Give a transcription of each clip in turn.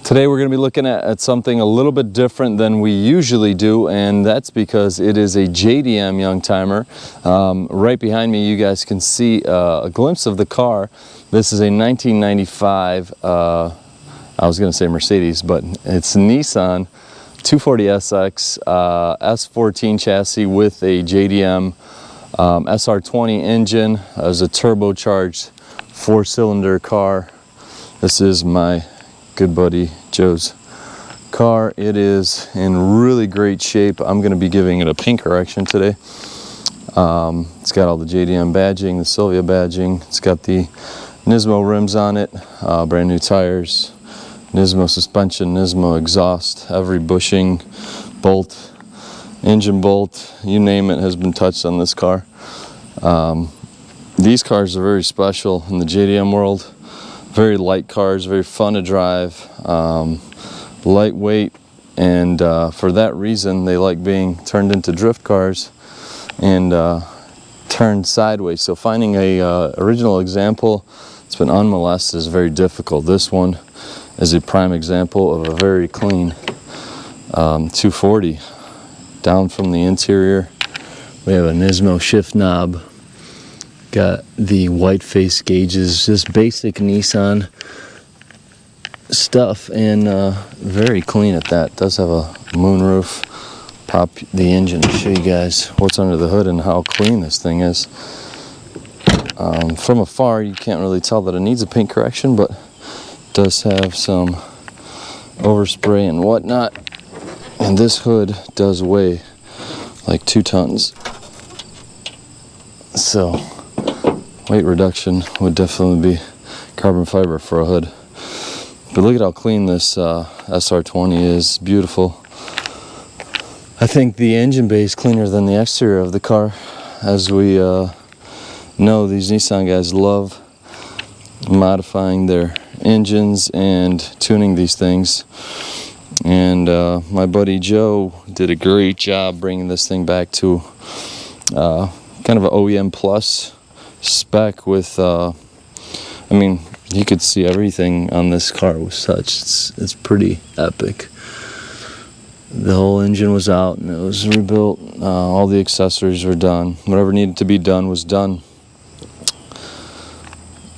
Today we're going to be looking at something a little bit different than we usually do, and that's because it is a JDM Youngtimer. Right behind me you guys can see a glimpse of the car. This is a 1995, I was going to say Mercedes, but it's Nissan 240SX S14 chassis with a JDM SR20 engine. As a turbocharged 4-cylinder car. This is my good buddy Joe's car. It is in really great shape. I'm going to be giving it a paint correction today. It's got all the JDM badging, the Sylvia badging. It's got the Nismo rims on it, brand new tires, Nismo suspension, Nismo exhaust. Every bushing, bolt, engine bolt, you name it, has been touched on this car. These cars are very special in the JDM world. Very light cars, very fun to drive, lightweight, and for that reason they like being turned into drift cars and turned sideways. So finding a original example that's been unmolested is very difficult. This one is a prime example of a very clean 240. Down from the interior we have a Nismo shift knob. Got the white face gauges, just basic Nissan stuff, and very clean at that. Does have a moonroof. Pop the engine to show you guys what's under the hood and how clean this thing is. From afar you can't really tell that it needs a paint correction, but does have some overspray and whatnot, and this hood does weigh like 2 tons, so weight reduction would definitely be carbon fiber for a hood. But look at how clean this SR20 is. Beautiful. I think the engine bay is cleaner than the exterior of the car. As we know, these Nissan guys love modifying their engines and tuning these things. And my buddy Joe did a great job bringing this thing back to kind of an OEM plus spec with I mean, you could see everything on this car was such, it's pretty epic. The whole engine was out and it was rebuilt. All the accessories were done. Whatever needed to be done was done.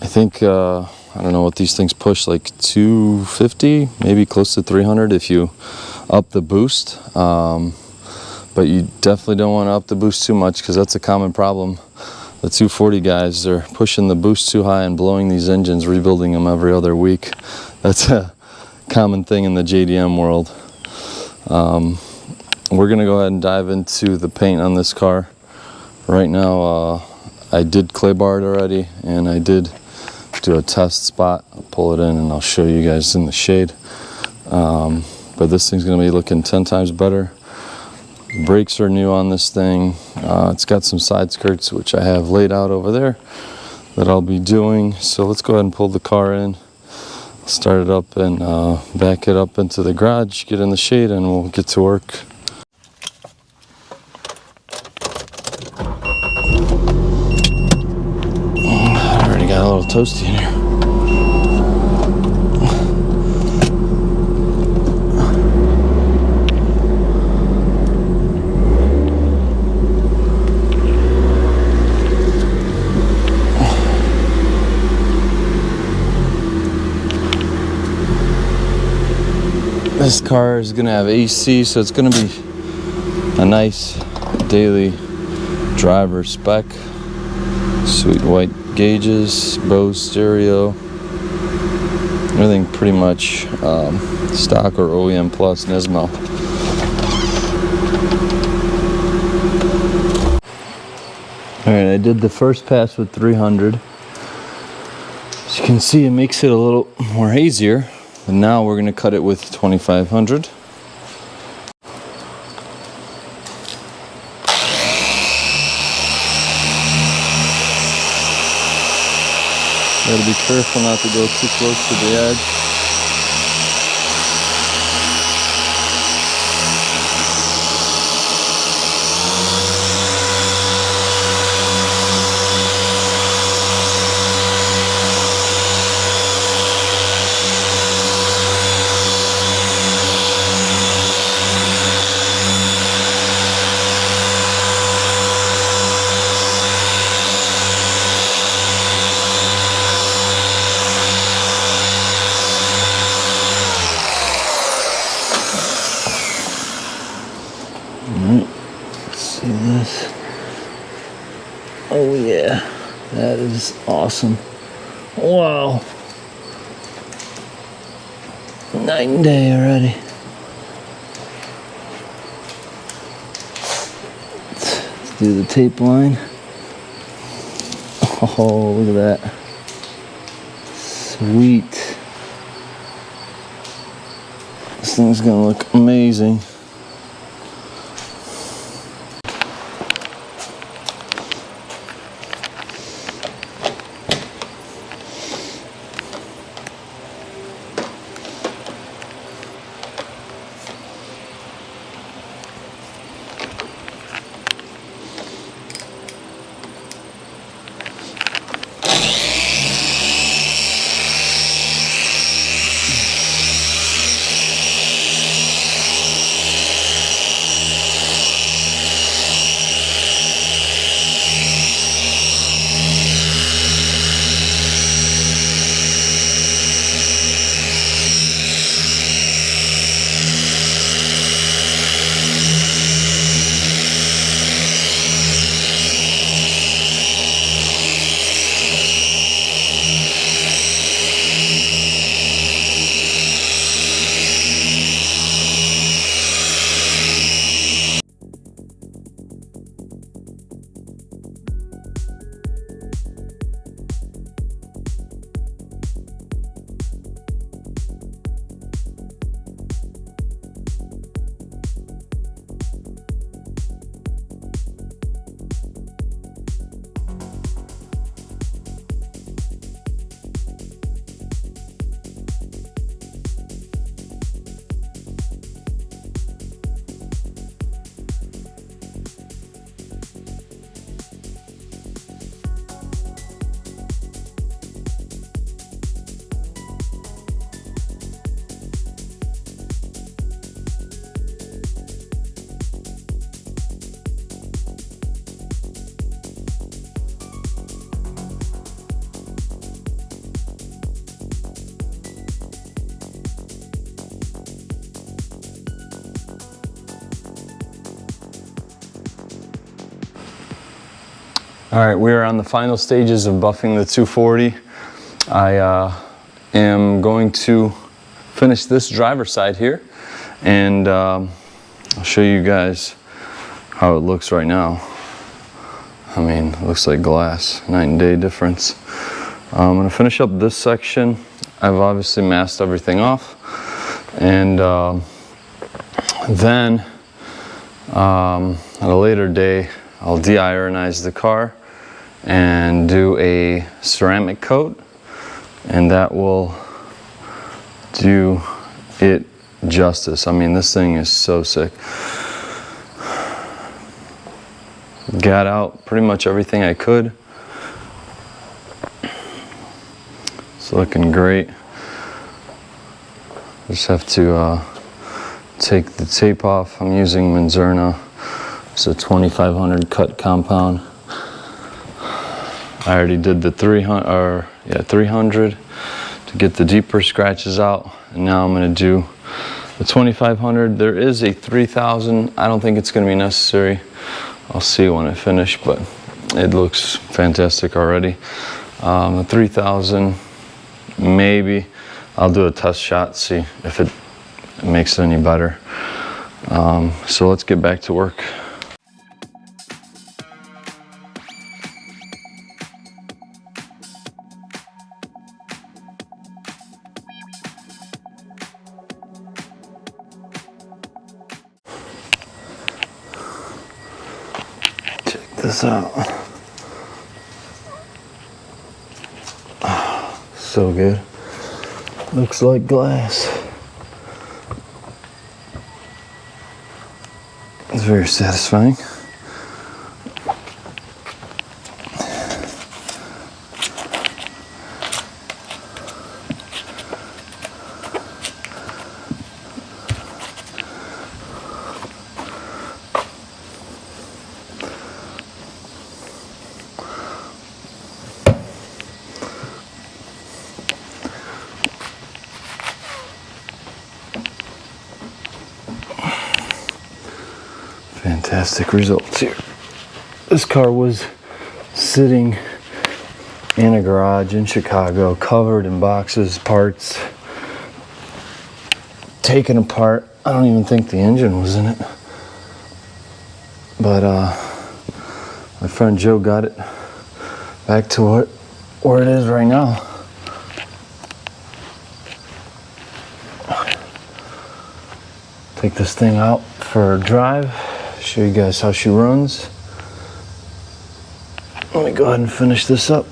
I think I don't know what these things push, like 250, maybe close to 300 if you up the boost, but you definitely don't want to up the boost too much because that's a common problem. The 240 guys, they're pushing the boost too high and blowing these engines, rebuilding them every other week. That's a common thing in the JDM world. We're going to go ahead and dive into the paint on this car. Right now, I did clay bar it already, and I did do a test spot. I'll pull it in and I'll show you guys in the shade. But this thing's going to be looking 10 times better. The brakes are new on this thing. It's got some side skirts which I have laid out over there that I'll be doing. So let's go ahead and pull the car in, start it up, and back it up into the garage, get in the shade, and we'll get to work. I already got a little toasty in here. This car is going to have AC, so it's going to be a nice daily driver spec. Sweet white gauges, Bose stereo, everything pretty much stock or OEM plus Nismo. Alright, I did the first pass with 300. As you can see, it makes it a little more hazier. And now we're going to cut it with 2500. Gotta be careful not to go too close to the edge. That's awesome. Wow. Night and day already. Let's do the tape line. Oh, look at that. Sweet. This thing's gonna look amazing. All right, we are on the final stages of buffing the 240. I am going to finish this driver's side here, and I'll show you guys how it looks right now. I mean, it looks like glass, night and day difference. I'm gonna finish up this section. I've obviously masked everything off, and then at a later day, I'll de-ironize the car and do a ceramic coat, and that will do it justice. I mean, this thing is so sick. Got out pretty much everything I could. It's looking great. Just have to take the tape off. I'm using Manzurna. It's a 2500 cut compound. I already did the 300 to get the deeper scratches out, and now I'm going to do the 2500. There is a 3000. I don't think it's going to be necessary. I'll see when I finish, but it looks fantastic already. The 3000, maybe I'll do a test shot, see if it makes it any better. So let's get back to work. This out. Oh, so good. Looks like glass. It's very satisfying. Fantastic results here. This car was sitting in a garage in Chicago, covered in boxes, parts, taken apart. I don't even think the engine was in it. But my friend Joe got it back to where it is right now. Take this thing out for a drive, show you guys how she runs. Let me go ahead and finish this up.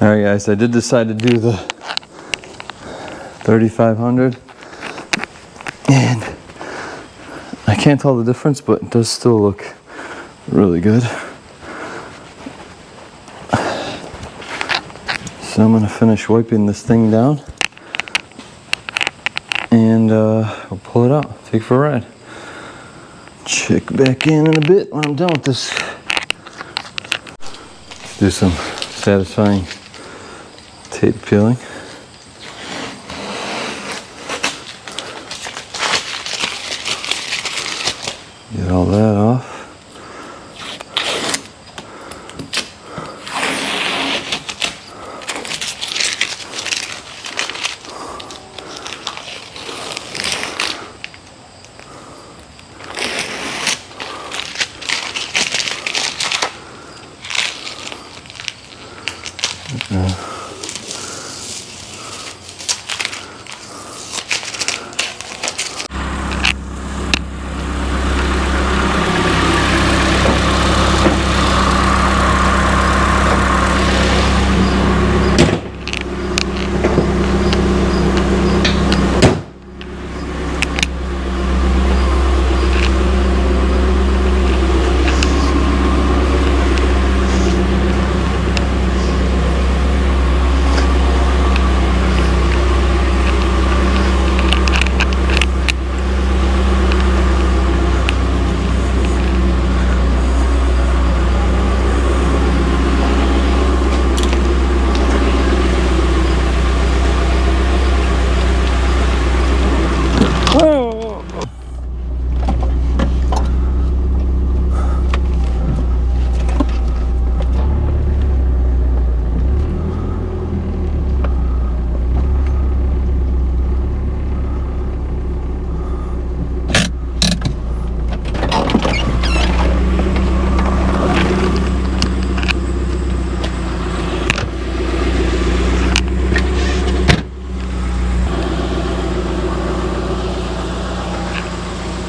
Alright guys, I did decide to do the 3500, and I can't tell the difference, but it does still look really good. So I'm going to finish wiping this thing down, and we'll pull it out, take it for a ride. Check back in a bit when I'm done with this. Let's do some satisfying tape peeling. Get all that off.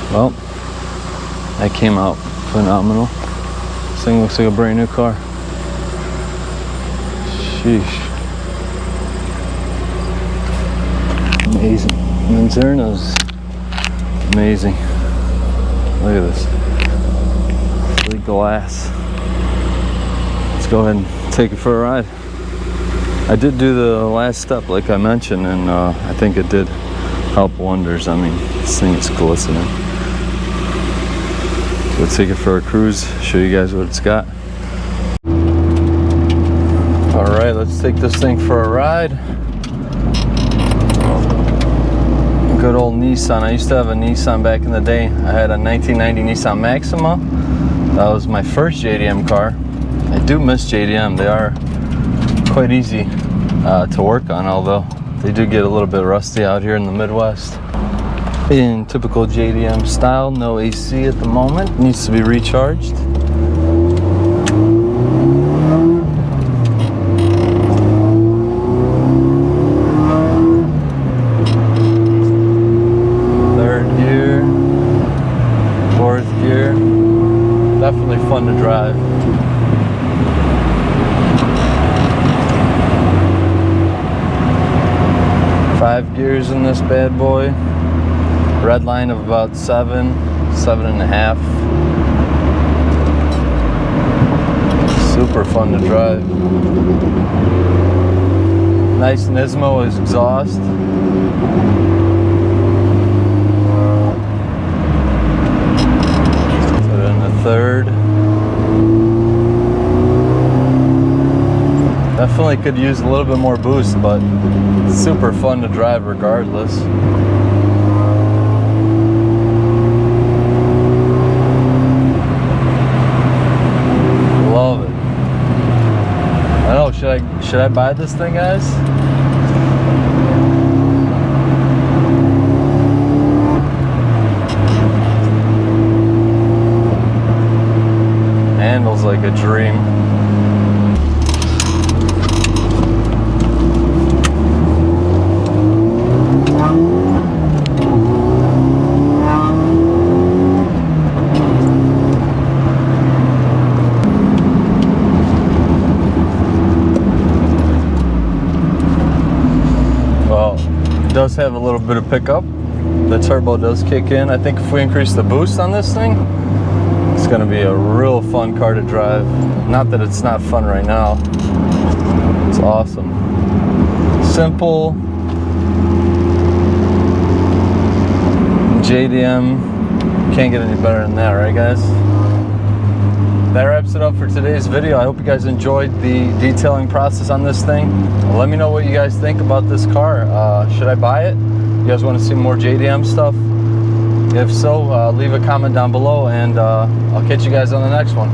Well, that came out phenomenal. This thing looks like a brand new car. Sheesh. Amazing. Manzerna's amazing. Look at this. Fully glass. Let's go ahead and take it for a ride. I did do the last step like I mentioned, and I think it did help wonders. I mean, this thing is glistening. We'll take it for a cruise, show you guys what it's got. Alright, let's take this thing for a ride. Good old Nissan. I used to have a Nissan back in the day. I had a 1990 Nissan Maxima. That was my first JDM car. I do miss JDM. They are quite easy to work on, although they do get a little bit rusty out here in the Midwest. In typical JDM style, no AC at the moment, needs to be recharged. Third gear, fourth gear, definitely fun to drive. Five gears in this bad boy. Red line of about 7.5. Super fun to drive. Nice Nismo exhaust. Put in the third. Definitely could use a little bit more boost, but super fun to drive regardless. Love it. should I buy this thing, guys? Handles like a dream. Does have a little bit of pickup. The turbo does kick in. I think if we increase the boost on this thing, it's going to be a real fun car to drive. Not that it's not fun right now. It's awesome. Simple. JDM. Can't get any better than that, right guys? That wraps it up for today's video. I hope you guys enjoyed the detailing process on this thing. Let me know what you guys think about this car. Should I buy it? You guys want to see more JDM stuff? If so, leave a comment down below, and I'll catch you guys on the next one.